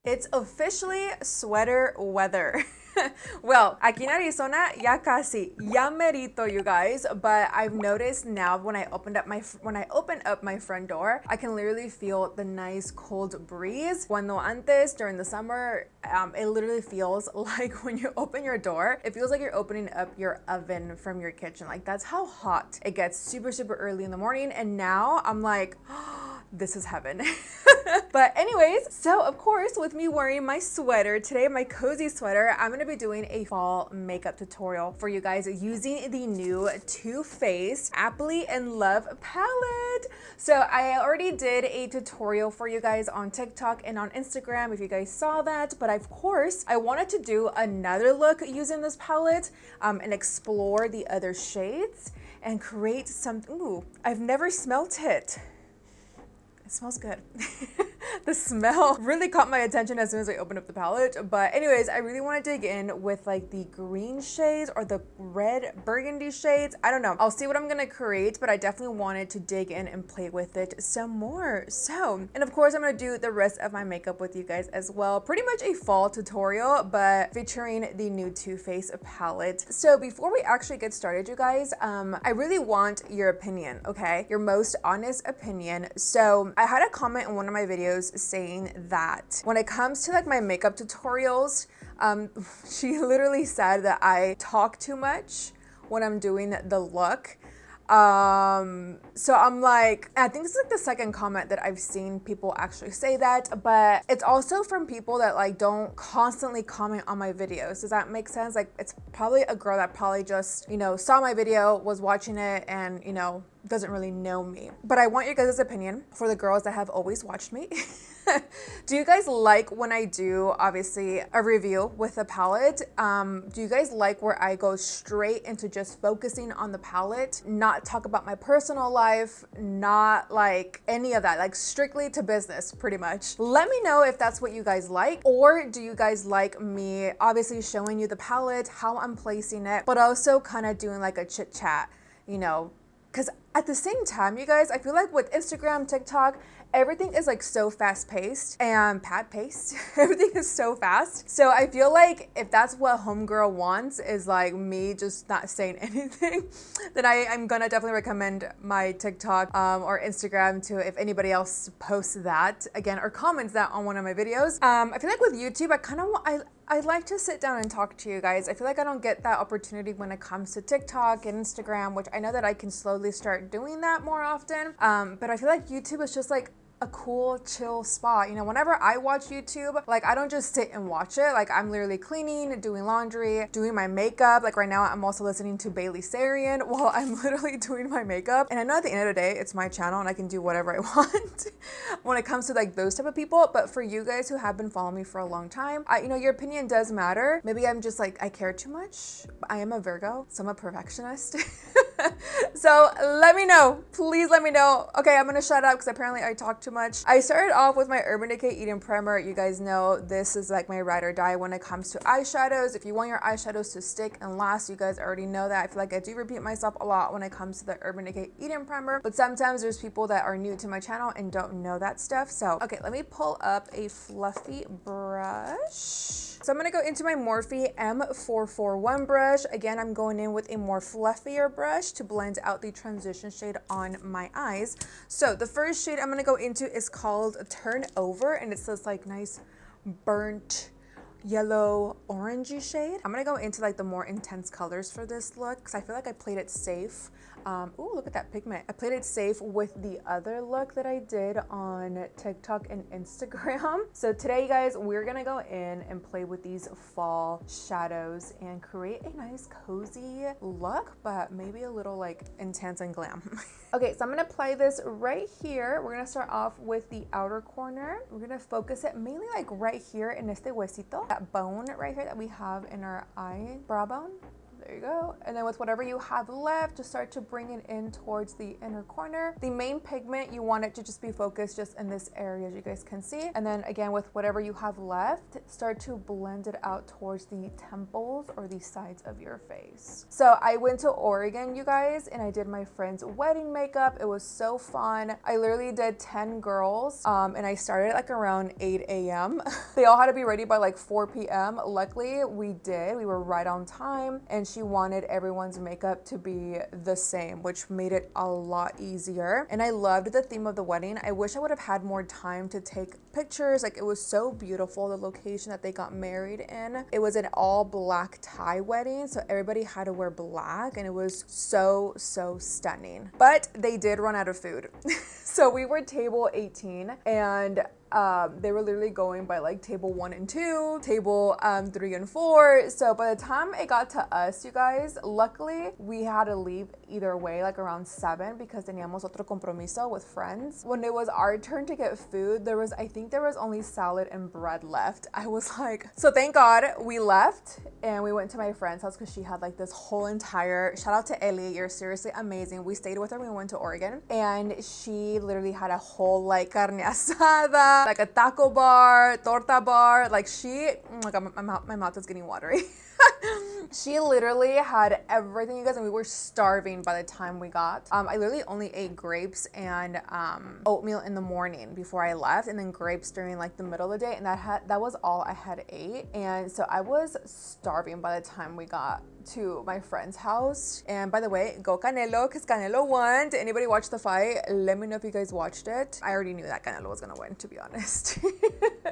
It's officially sweater weather. Well, aquí en Arizona, ya casi, ya merito, you guys. But I've noticed now when I open up my front door, I can literally feel the nice cold breeze. Cuando antes, during the summer, it literally feels like when you open your door, it feels like you're opening up your oven from your kitchen. Like that's how hot it gets super, super early in the morning. And now I'm like, oh, this is heaven. But anyways, so of course, with me wearing my sweater today, my cozy sweater, I'm gonna be doing a fall makeup tutorial for you guys using the new Too Faced Appley and Love palette. So I already did a tutorial for you guys on TikTok and on Instagram if you guys saw that, but of course, I wanted to do another look using this palette and explore the other shades and create something. Ooh, I've never smelt it. It smells good. The smell really caught my attention as soon as I opened up the palette. But anyways, I really want to dig in with like the green shades or the red burgundy shades. I don't know. I'll see what I'm going to create, but I definitely wanted to dig in and play with it some more. So, and of course, I'm going to do the rest of my makeup with you guys as well. Pretty much a fall tutorial, but featuring the new Too Faced palette. So before we actually get started, you guys, I really want your opinion, okay? Your most honest opinion. So I had a comment in one of my videos saying that when it comes to like my makeup tutorials, she literally said that I talk too much when I'm doing the look. So I'm like, I think this is like the second comment that I've seen people actually say that, but it's also from people that like don't constantly comment on my videos. Does that make sense? Like it's probably a girl that probably just, you know, saw my video, was watching it and, you know, doesn't really know me. But I want your guys' opinion for the girls that have always watched me. Do you guys like when I do obviously a review with a palette? Do you guys like where I go straight into just focusing on the palette, not talk about my personal life, not like any of that, like strictly to business pretty much? Let me know if that's what you guys like, or do you guys like me obviously showing you the palette, how I'm placing it, but also kind of doing like a chit chat, you know? Because at the same time, you guys, I feel like with Instagram, TikTok, everything is like so fast paced and paced. Everything is so fast. So I feel like if that's what homegirl wants is like me just not saying anything, then I'm gonna definitely recommend my TikTok or Instagram to if anybody else posts that again or comments that on one of my videos. I feel like with YouTube, I like to sit down and talk to you guys. I feel like I don't get that opportunity when it comes to TikTok and Instagram, which I know that I can slowly start doing that more often. But I feel like YouTube is just like a cool, chill spot. You know, whenever I watch YouTube, like I don't just sit and watch it. Like I'm literally cleaning, doing laundry, doing my makeup. Like right now I'm also listening to Bailey Sarian while I'm literally doing my makeup. And I know at the end of the day, it's my channel and I can do whatever I want when it comes to like those type of people. But for you guys who have been following me for a long time, you know, your opinion does matter. Maybe I'm just like, I care too much. I am a Virgo, so I'm a perfectionist. So let me know, please let me know. Okay, I'm gonna shut up because apparently I talk too much. I started off with my Urban Decay Eden Primer. You guys know this is like my ride or die when it comes to eyeshadows. If you want your eyeshadows to stick and last, you guys already know that. I feel like I do repeat myself a lot when it comes to the Urban Decay Eden Primer, but sometimes there's people that are new to my channel and don't know that stuff. So, okay, let me pull up a fluffy brush. So I'm gonna go into my Morphe M441 brush. Again, I'm going in with a more fluffier brush to blend out the transition shade on my eyes. So the first shade I'm gonna go into is called Turn Over, and it's this like nice burnt yellow orangey shade. I'm gonna go into like the more intense colors for this look because I feel like I played it safe. Ooh, look at that pigment. I played it safe with the other look that I did on TikTok and Instagram. So today, you guys, we're gonna go in and play with these fall shadows and create a nice cozy look, but maybe a little like intense and glam. Okay, so I'm gonna apply this right here. We're gonna start off with the outer corner. We're gonna focus it mainly like right here in este huesito, that bone right here that we have in our eye, brow bone. There you go. And then with whatever you have left, just start to bring it in towards the inner corner. The main pigment, you want it to just be focused just in this area, as you guys can see. And then again, with whatever you have left, start to blend it out towards the temples or the sides of your face. So I went to Oregon, you guys, and I did my friend's wedding makeup. It was so fun. I literally did 10 girls, and I started like around 8 a.m. They all had to be ready by like 4 p.m. Luckily, we did. We were right on time, and she wanted everyone's makeup to be the same, which made it a lot easier. And I loved the theme of the wedding. I wish I would have had more time to take pictures. Like, it was so beautiful, the location that they got married in. It was an all black tie wedding, so everybody had to wear black, and it was so stunning. But they did run out of food. So we were table 18, and they were literally going by like table 1 and 2, table 3 and 4. So by the time it got to us, you guys, luckily we had to leave either way, like around 7, because teníamos otro compromiso with friends. When it was our turn to get food, I think there was only salad and bread left. I was like, so thank God we left and we went to my friend's house, because she had like this whole entire, shout out to Ellie, you're seriously amazing. We stayed with her when we went to Oregon, and she literally had a whole like carne asada, like a taco bar, torta bar. Like oh my God, my mouth is getting watery. She literally had everything, you guys, and we were starving by the time we got. I literally only ate grapes and oatmeal in the morning before I left, and then grapes during like the middle of the day, and that was all I had ate. And so I was starving by the time we got to my friend's house. And by the way, go Canelo, because Canelo won. Did anybody watch the fight? Let me know if you guys watched it. I already knew that Canelo was gonna win, to be honest.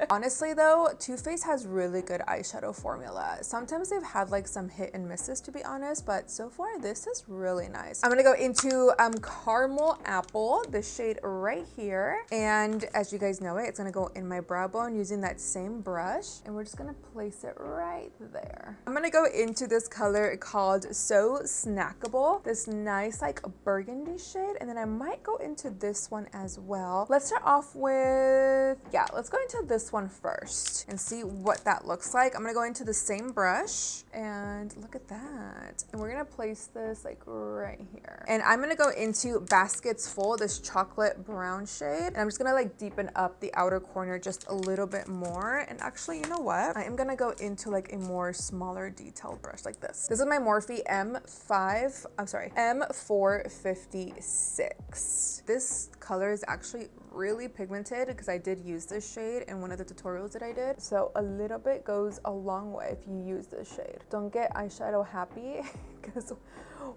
Honestly though, Too Faced has really good eyeshadow formula. Sometimes they've had like some hit and misses, to be honest, but so far this is really nice. I'm gonna go into Caramel Apple, the shade right here, and as you guys know it's gonna go in my brow bone using that same brush, and we're just gonna place it right there. I'm gonna go into this color called So Snackable, this nice like burgundy shade, and then I might go into this one as well. Let's start off with, let's go into this one first and see what that looks like. I'm gonna go into the same brush, and look at that, and we're gonna place this like right here, and I'm gonna go into Baskets Full, this chocolate brown shade, and I'm just gonna like deepen up the outer corner just a little bit more. And actually, you know what, I am gonna go into like a more smaller detailed brush like this. This is my Morphe M456. This color is actually really pigmented, because I did use this shade in one of the tutorials that I did. So a little bit goes a long way if you use this shade. Don't get eyeshadow happy, because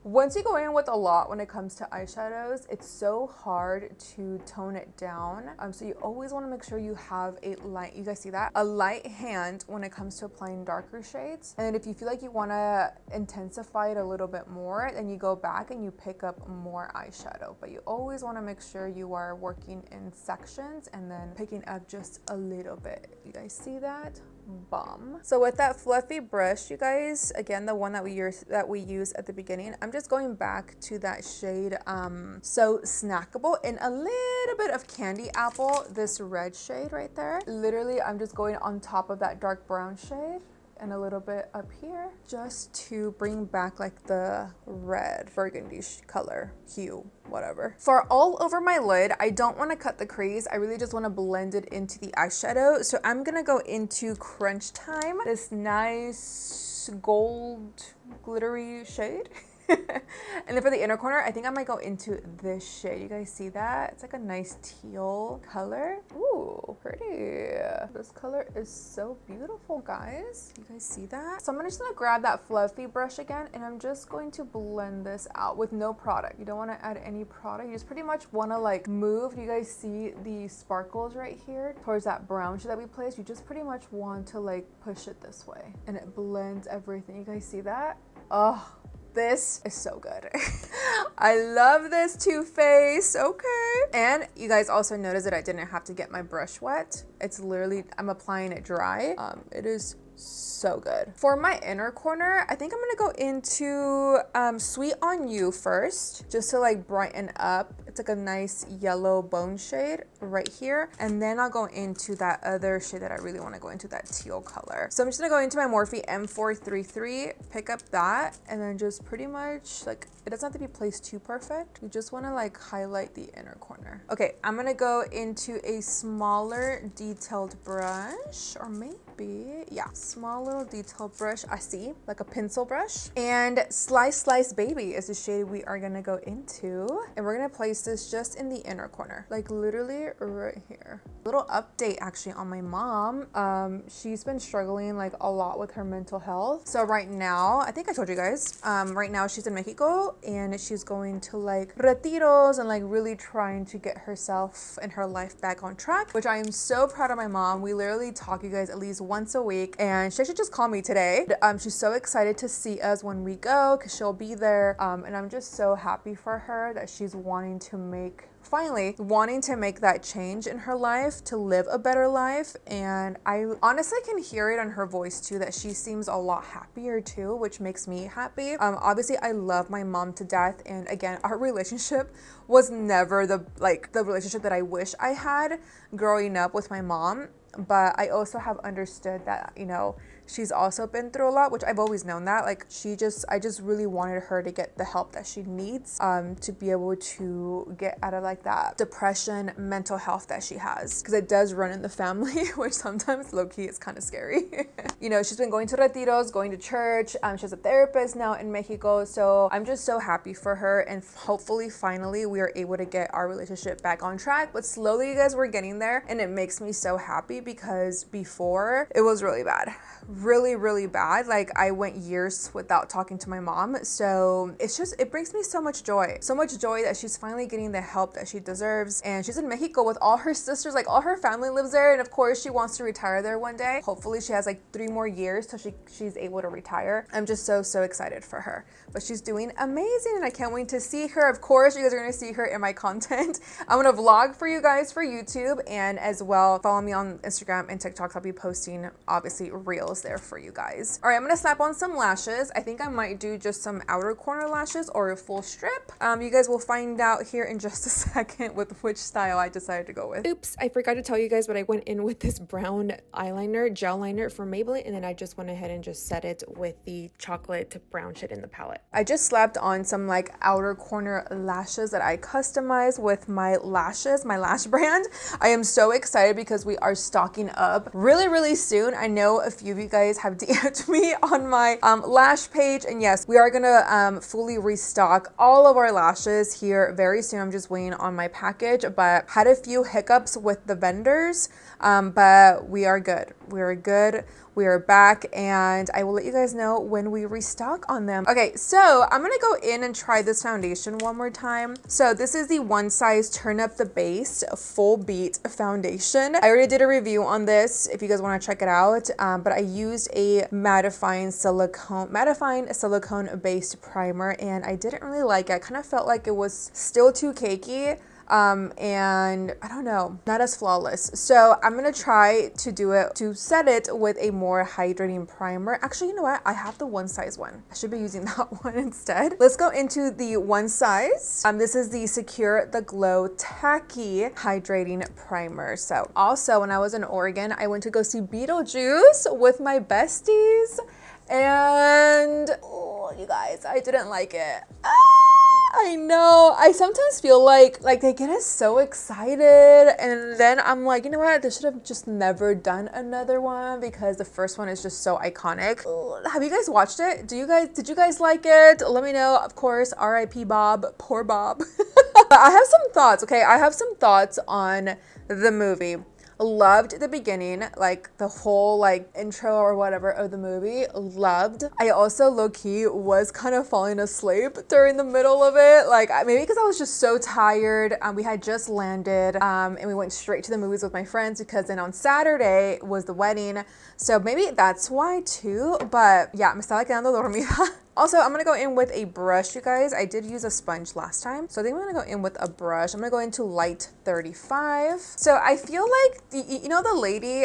once you go in with a lot when it comes to eyeshadows, it's so hard to tone it down. So you always want to make sure you have a light, you guys see that? A light hand when it comes to applying darker shades. And if you feel like you want to intensify it a little bit more, then you go back and you pick up more eyeshadow. But you always want to make sure you are working in sections and then picking up just a little bit. You guys see that? Bomb. So with that fluffy brush, you guys, again, the one that we use at the beginning, I'm just going back to that shade So Snackable in a little bit of Candy Apple, this red shade right there. Literally, I'm just going on top of that dark brown shade and a little bit up here, just to bring back like the red burgundy color hue, whatever. For all over my lid, I don't want to cut the crease. I really just want to blend it into the eyeshadow. So I'm gonna go into Crunch Time, this nice gold glittery shade. And then for the inner corner, I think I might go into this shade. You guys see that? It's like a nice teal color. Ooh, pretty. This color is so beautiful, guys. You guys see that? So I'm just gonna grab that fluffy brush again, and I'm just going to blend this out with no product. You don't want to add any product. You just pretty much want to like move. You guys see the sparkles right here towards that brown shade that we placed? You just pretty much want to like push it this way, and it blends everything. You guys see that? Oh, this is so good. I love this Too Faced, okay. And you guys also notice that I didn't have to get my brush wet. It's literally, I'm applying it dry. It is so good. For my inner corner, I think I'm gonna go into Sweet on You first, just to like brighten up It's like a nice yellow bone shade right here. And then I'll go into that other shade that I really want to go into, that teal color. So I'm just gonna go into my Morphe M433, pick up that, and then just pretty much, like, it doesn't have to be placed too perfect. You just want to like highlight the inner corner. Okay, I'm gonna go into a smaller detailed brush, or maybe, yeah, small little detailed brush. I see, like a pencil brush. And Slice Baby is the shade we are gonna go into. And we're gonna place this just in the inner corner, like literally right here. Little update actually on my mom. She's been struggling like a lot with her mental health. So right now, I think I told you guys, right now she's in Mexico and she's going to like retiros and like really trying to get herself and her life back on track, which I am so proud of my mom. We literally talk, you guys, at least once a week, and she should just call me today. She's so excited to see us when we go because she'll be there, and I'm just so happy for her that she's wanting to make, finally wanting to make that change in her life to live a better life. And I honestly can hear it on her voice too, that she seems a lot happier too, which makes me happy. Obviously I love my mom to death, and again, our relationship was never the relationship that I wish I had growing up with my mom. But I also have understood that, you know, she's also been through a lot, which I've always known that. Like, I just really wanted her to get the help that she needs to be able to get out of like that depression, mental health that she has, because it does run in the family, which sometimes low-key is kind of scary. You know, she's been going to retiros, going to church. She has a therapist now in Mexico. So I'm just so happy for her, and hopefully finally we are able to get our relationship back on track. But slowly, you guys, we're getting there, and it makes me so happy because before it was really bad. Really bad. Like, I went years without talking to my mom. So it brings me so much joy that she's finally getting the help that she deserves. And she's in Mexico with all her sisters, like all her family lives there, and of course she wants to retire there one day. Hopefully she has like 3 more years till she's able to retire. I'm just so excited for her, but she's doing amazing and I can't wait to see her. Of course you guys are going to see her in my content. I'm going to vlog for you guys for YouTube, and as well follow me on Instagram and TikTok. I'll be posting obviously reels there for you guys. All right, I'm gonna slap on some lashes. I think I might do just some outer corner lashes or a full strip. You guys will find out here in just a second with which style I decided to go with. Oops, I forgot to tell you guys, but I went in with this brown eyeliner, gel liner from Maybelline, and then I just went ahead and just set it with the chocolate brown shade in the palette. I just slapped on some like outer corner lashes that I customized with my lashes, my lash brand. I am so excited because we are stocking up really soon. I know a few of you guys have DM'd me on my lash page, and yes, we are gonna fully restock all of our lashes here very soon. I'm just waiting on my package, but had a few hiccups with the vendors, but we are good. We are back, and I will let you guys know when we restock on them. Okay, so I'm gonna go in and try this foundation one more time. So this is the One Size Turn Up the Base Full Beat Foundation. I already did a review on this if you guys wanna check it out, but I used a mattifying silicone based primer, and I didn't really like it. I kind of felt like it was still too cakey. And I don't know, not as flawless. So I'm gonna try to set it with a more hydrating primer. Actually, you know what? I have the One Size one. I should be using that one instead. Let's go into the One Size. This is the Secure the Glow Tacky Hydrating Primer. So also when I was in Oregon, I went to go see Beetlejuice with my besties, and oh, you guys, I didn't like it. I know. I sometimes feel like they get us so excited, and then I'm like, you know what? They should have just never done another one because the first one is just so iconic. Have you guys watched it? Did you guys like it? Let me know. Of course, R.I.P. Bob. Poor Bob. I have some thoughts, okay? I have some thoughts on the movie. Loved the beginning, like the whole like intro or whatever of the movie. Loved. I also low-key was kind of falling asleep during the middle of it, like maybe because I was just so tired. We had just landed, and we went straight to the movies with my friends because then on Saturday was the wedding, so maybe that's why too. But yeah, me estaba quedando dormida. Also, I'm gonna go in with a brush, you guys. I did use a sponge last time, so I think I'm gonna go in with a brush. I'm gonna go into light 35. So I feel like, you know the lady,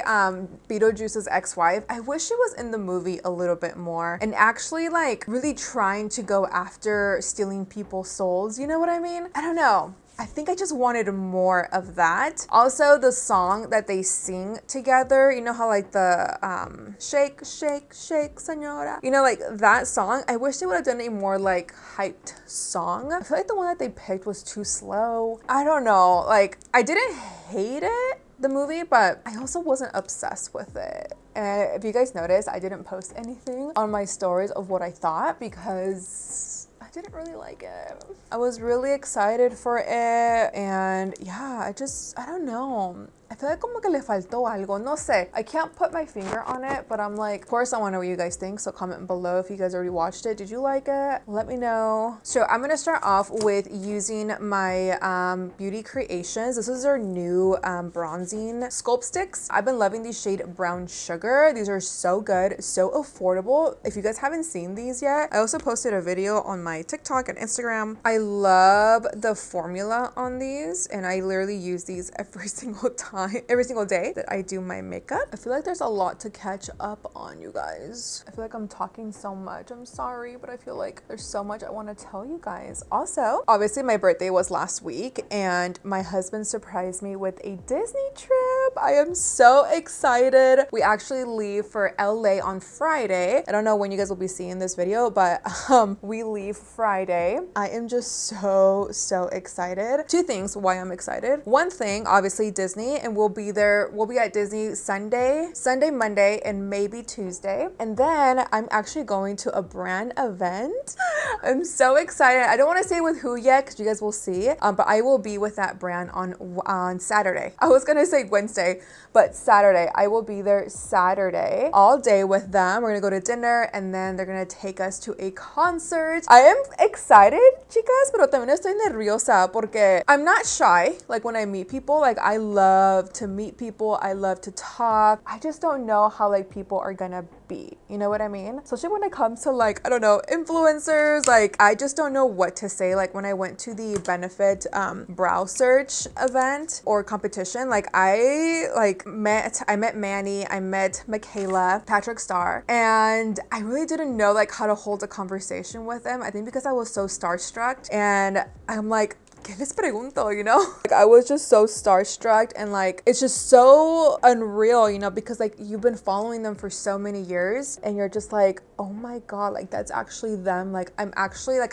Beetlejuice's ex-wife, I wish she was in the movie a little bit more and actually like really trying to go after stealing people's souls. You know what I mean? I don't know. I think I just wanted more of that. Also, the song that they sing together, you know how like the shake, shake, shake, senora. You know, like that song. I wish they would have done a more like hyped song. I feel like the one that they picked was too slow. I don't know. Like, I didn't hate it, the movie, but I also wasn't obsessed with it. And if you guys notice, I didn't post anything on my stories of what I thought because I didn't really like it. I was really excited for it, and yeah, I don't know. I feel like como que le faltó algo, no sé. I can't put my finger on it, but I'm like, of course I want to know what you guys think, so comment below if you guys already watched it. Did you like it? Let me know. So I'm gonna start off with using my Beauty Creations. This is their new bronzing sculpt sticks. I've been loving these shade Brown Sugar. These are so good, so affordable. If you guys haven't seen these yet, I also posted a video on my TikTok and Instagram. I love the formula on these, and I literally use these every single day that I do my makeup. I feel like there's a lot to catch up on, you guys. I feel like I'm talking so much. I'm sorry, but I feel like there's so much I want to tell you guys. Also, obviously my birthday was last week, and my husband surprised me with a Disney trip. I am so excited. We actually leave for LA on Friday. I don't know when you guys will be seeing this video, but we leave Friday. I am just so excited. Two things why I'm excited. One thing, obviously Disney, and we'll be at Disney Sunday, Monday, and maybe Tuesday. And then I'm actually going to a brand event. I'm so excited. I don't want to say with who yet because you guys will see, but I will be with that brand on Saturday. I was gonna say Wednesday, but Saturday. I will be there Saturday all day with them. We're gonna go to dinner, and then they're gonna take us to a concert. I am excited, chicas, pero también estoy nerviosa porque I'm not shy. Like when I meet people, like I love to meet people. I love to talk. I just don't know how like people are gonna be. You know what I mean? Especially when it comes to like, I don't know, influencers. Like I just don't know what to say. Like when I went to the Benefit brow search event or competition, like I met Manny, I met Michaela, Patrick Star, and I really didn't know like how to hold a conversation with them. I think because I was so starstruck, and I'm like, ¿qué les pregunto, you know? Like I was just so starstruck, and like it's just so unreal, you know, because like you've been following them for so many years, and you're just like, oh my god, like that's actually them. Like I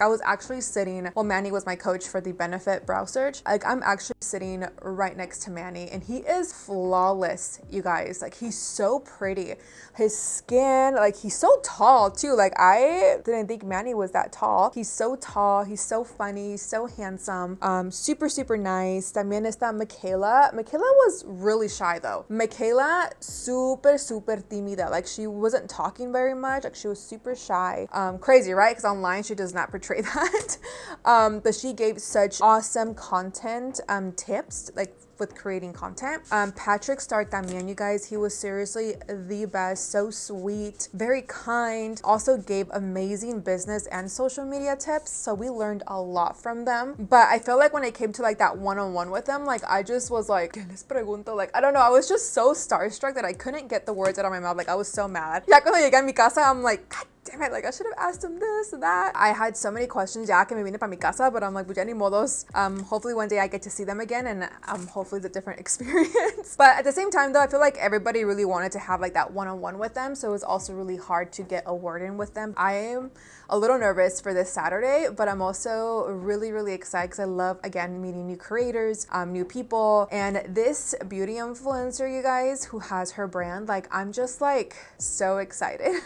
was actually sitting, well, Manny was my coach for the Benefit brow search. Like I'm actually sitting right next to Manny, and he is flawless, you guys. Like he's so pretty. His skin, like he's so tall too. Like I didn't think Manny was that tall. He's so tall, he's so funny, he's so handsome. Super nice. También está Michaela. Michaela was really shy though. Michaela, super tímida. Like she wasn't talking very much. Like she was super shy. Crazy, right? Because online she does not portray that. But she gave such awesome content tips, like with creating content. Patrick Star también, you guys, he was seriously the best. So sweet, very kind, also gave amazing business and social media tips, so we learned a lot from them. But I felt like when it came to like that one-on-one with them, like I just was like, ¿qué les pregunto? Like I don't know, I was just so starstruck that I couldn't get the words out of my mouth. Like I was so mad. Ya cuando llegué a mi casa, I'm like, God damn it, like I should have asked him this and that. I had so many questions ya que me vine para mi casa, but I'm like, pues ya ni modos. Hopefully one day I get to see them again, and hopefully it's a different experience. But at the same time though, I feel like everybody really wanted to have like that one-on-one with them, so it was also really hard to get a word in with them. I am a little nervous for this Saturday, but I'm also really excited because I love, again, meeting new creators, new people, and this beauty influencer, you guys, who has her brand, like I'm just like so excited.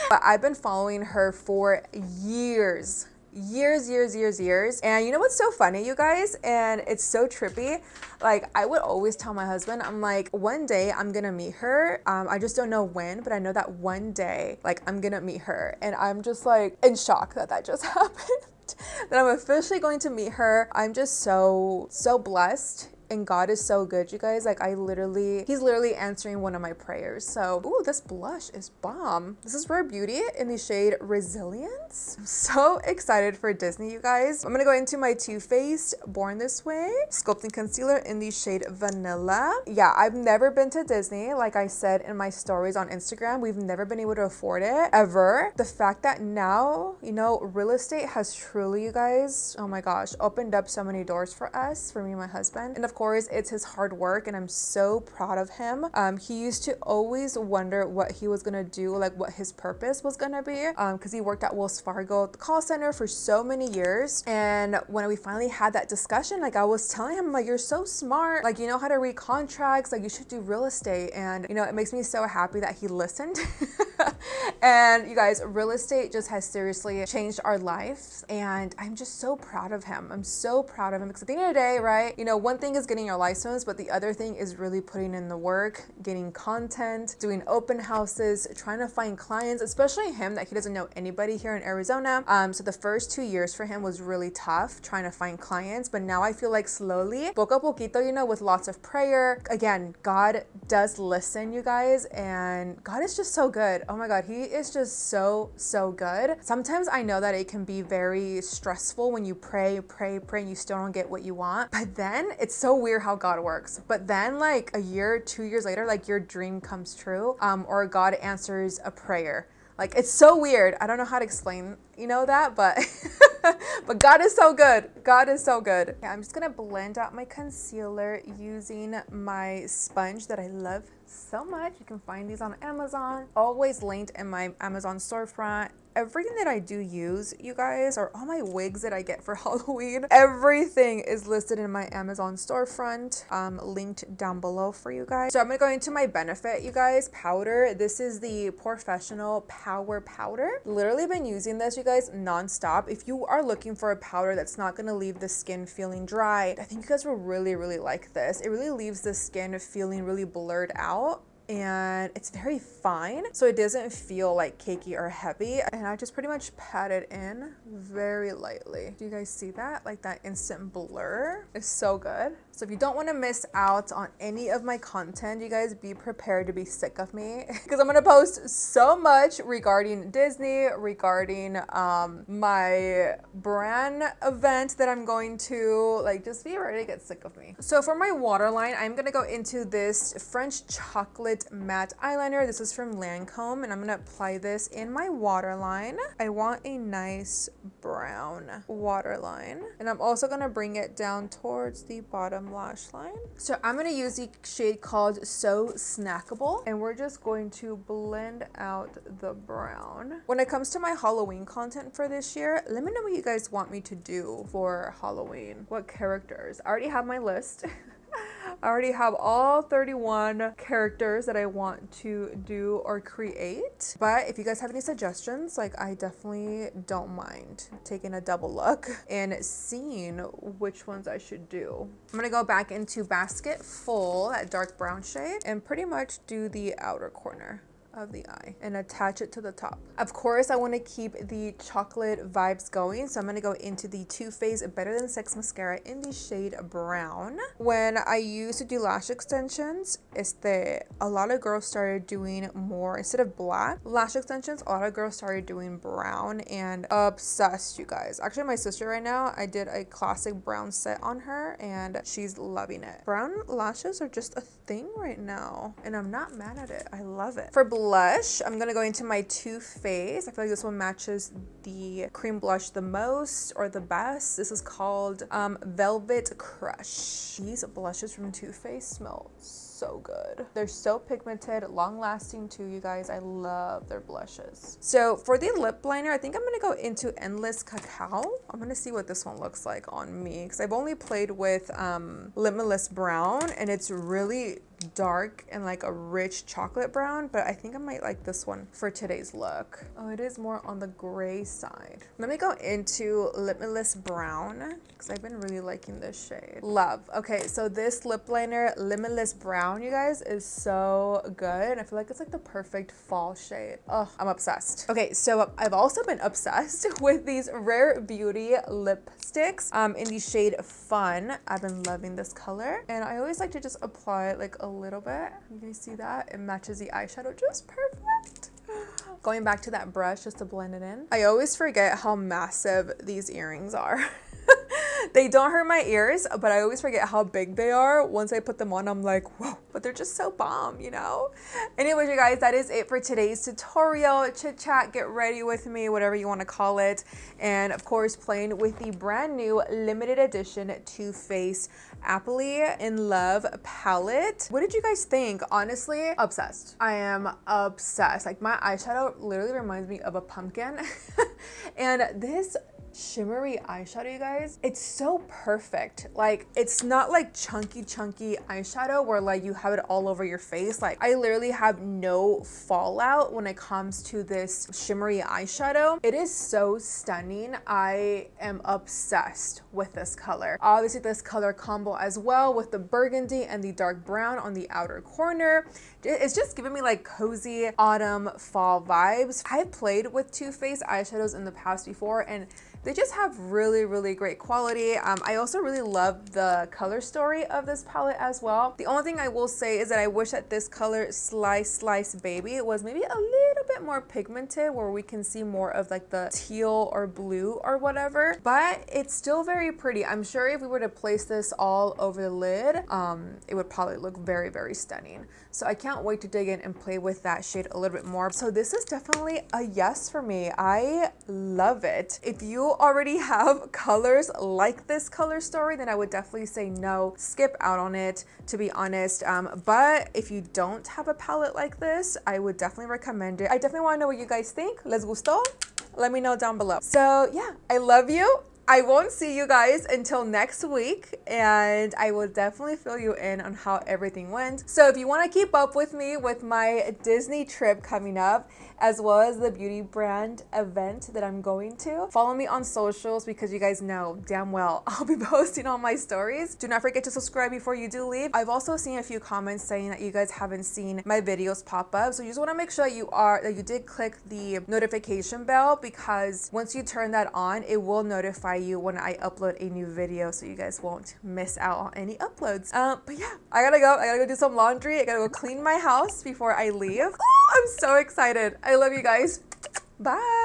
But I've been following her for years. And you know what's so funny, you guys, and it's so trippy, like I would always tell my husband, I'm like, one day I'm gonna meet her. I just don't know when, but I know that one day like I'm gonna meet her, and I'm just like in shock that that just happened, that I'm officially going to meet her. I'm just so blessed and God is so good, you guys. Like he's literally answering one of my prayers. So, ooh, this blush is bomb. This is Rare Beauty in the shade Resilience. I'm so excited for Disney, you guys. I'm gonna go into my Too Faced Born This Way Sculpting Concealer in the shade Vanilla. Yeah, I've never been to Disney. Like I said in my stories on Instagram, we've never been able to afford it ever. The fact that now, you know, real estate has truly, you guys, oh my gosh, opened up so many doors for us, for me and my husband. And of course, it's his hard work, and I'm so proud of him. He used to always wonder what he was gonna do, like what his purpose was gonna be, because he worked at Wells Fargo call center for so many years. And when we finally had that discussion, like I was telling him, like, you're so smart, like you know how to read contracts, like you should do real estate. And you know, it makes me so happy that he listened. And you guys, real estate just has seriously changed our lives, and I'm just so proud of him. I'm so proud of him, because at the end of the day, right, you know, one thing is getting your license, but the other thing is really putting in the work, getting content, doing open houses, trying to find clients, especially him, that he doesn't know anybody here in Arizona. So the first 2 years for him was really tough trying to find clients, but now I feel like slowly, poco a poquito, you know, with lots of prayer, again, God does listen, you guys, and God is just so good. Oh my God, he is just so good. Sometimes I know that it can be very stressful when you pray and you still don't get what you want, but then it's so weird how God works. But then like a year, 2 years later, like your dream comes true, or God answers a prayer. Like it's so weird. I don't know how to explain, you know, that, but but God is so good. God is so good. Yeah, I'm just gonna blend out my concealer using my sponge that I love so much. You can find these on Amazon, always linked in my Amazon storefront. Everything that I do use, you guys, or all my wigs that I get for Halloween, everything is listed in my Amazon storefront, linked down below for you guys. So I'm gonna go into my Benefit, you guys, powder. This is the Professional Power Powder. Literally been using this, you guys, non-stop. If you are looking for a powder that's not gonna leave the skin feeling dry, I think you guys will really like this. It really leaves the skin feeling really blurred out, and it's very fine, so it doesn't feel like cakey or heavy. And I just pretty much pat it in very lightly. Do you guys see that? Like that instant blur is so good. So if you don't want to miss out on any of my content, you guys be prepared to be sick of me, because I'm gonna post so much regarding Disney, regarding my brand event that I'm going to. Like, just be ready to get sick of me. So for my waterline, I'm gonna go into this French chocolate matte eyeliner. This is from LANCOME, and I'm gonna apply this in my waterline. I want a nice brown waterline, and I'm also gonna bring it down towards the bottom lash line. So I'm gonna use the shade called So Snackable, and we're just going to blend out the brown. When it comes to my Halloween content for this year, let me know what you guys want me to do for Halloween. What characters? I already have my list. I already have all 31 characters that I want to do or create. But if you guys have any suggestions, like, I definitely don't mind taking a double look and seeing which ones I should do. I'm gonna go back into Basket Full, that dark brown shade, and pretty much do the outer corner of the eye and attach it to the top. Of course, I want to keep the chocolate vibes going, so I'm going to go into the Too Faced Better Than Sex mascara in the shade brown. When I used to do lash extensions, a lot of girls started doing more, instead of black lash extensions, a lot of girls started doing brown, and obsessed, you guys. Actually, my sister right now, I did a classic brown set on her, and she's loving it. Brown lashes are just a thing right now, and I'm not mad at it. I love it. For blush, I'm gonna go into my Too Faced. I feel like this one matches the cream blush the most, or the best. This is called Velvet Crush. These blushes from Too Faced smell so good. They're so pigmented, long lasting too, you guys. I love their blushes. So for the lip liner, I think I'm gonna go into Endless Cacao. I'm gonna see what this one looks like on me, because I've only played with Limitless Brown, and it's really dark and like a rich chocolate brown, but I think I might like this one for today's look. Oh, it is more on the gray side. Let me go into Limitless Brown because I've been really liking this shade. Love. Okay, so this lip liner, Limitless Brown, you guys, is so good. I feel like it's like the perfect fall shade. Oh, I'm obsessed. Okay, so I've also been obsessed with these Rare Beauty lipsticks in the shade Fun. I've been loving this color, and I always like to just apply like a little bit. You guys see that? It matches the eyeshadow just perfect. Going back to that brush just to blend it in. I always forget how massive these earrings are. They don't hurt my ears, but I always forget how big they are. Once I put them on, I'm like, whoa, but they're just so bomb, you know? Anyways, you guys, that is it for today's tutorial. Chit chat, get ready with me, whatever you want to call it. And of course, playing with the brand new limited edition Too Faced Appley in Love palette. What did you guys think? Honestly, obsessed. I am obsessed. Like, my eyeshadow literally reminds me of a pumpkin. And this shimmery eyeshadow, you guys, it's so perfect. Like, it's not like chunky eyeshadow where like you have it all over your face. Like, I literally have no fallout when it comes to this shimmery eyeshadow. It is so stunning. I am obsessed with this color. Obviously, this color combo as well with the burgundy and the dark brown on the outer corner. It's just giving me like cozy autumn fall vibes. I've played with Too Faced eyeshadows in the past before, and they just have really great quality. I also really love the color story of this palette as well. The only thing I will say is that I wish that this color Slice Baby was maybe a little bit more pigmented, where we can see more of like the teal or blue or whatever, but it's still very pretty. I'm sure if we were to place this all over the lid, it would probably look very stunning. So I can't wait to dig in and play with that shade a little bit more. So this is definitely a yes for me. I love it. If you already have colors like this color story, then I would definitely say no, skip out on it, to be honest. But if you don't have a palette like this, I would definitely recommend it. I definitely want to know what you guys think. Les gustó? Let me know down below. So yeah, I love you. I won't see you guys until next week, and I will definitely fill you in on how everything went. So if you want to keep up with me with my Disney trip coming up, as well as the beauty brand event that I'm going to, follow me on socials, because you guys know damn well I'll be posting all my stories. Do not forget to subscribe before you do leave. I've also seen a few comments saying that you guys haven't seen my videos pop up, so you just want to make sure that you did click the notification bell, because once you turn that on, it will notify you when I upload a new video, so you guys won't miss out on any uploads. But yeah, I gotta go do some laundry. I gotta go clean my house before I leave. Oh, I'm so excited. I love you guys. Bye.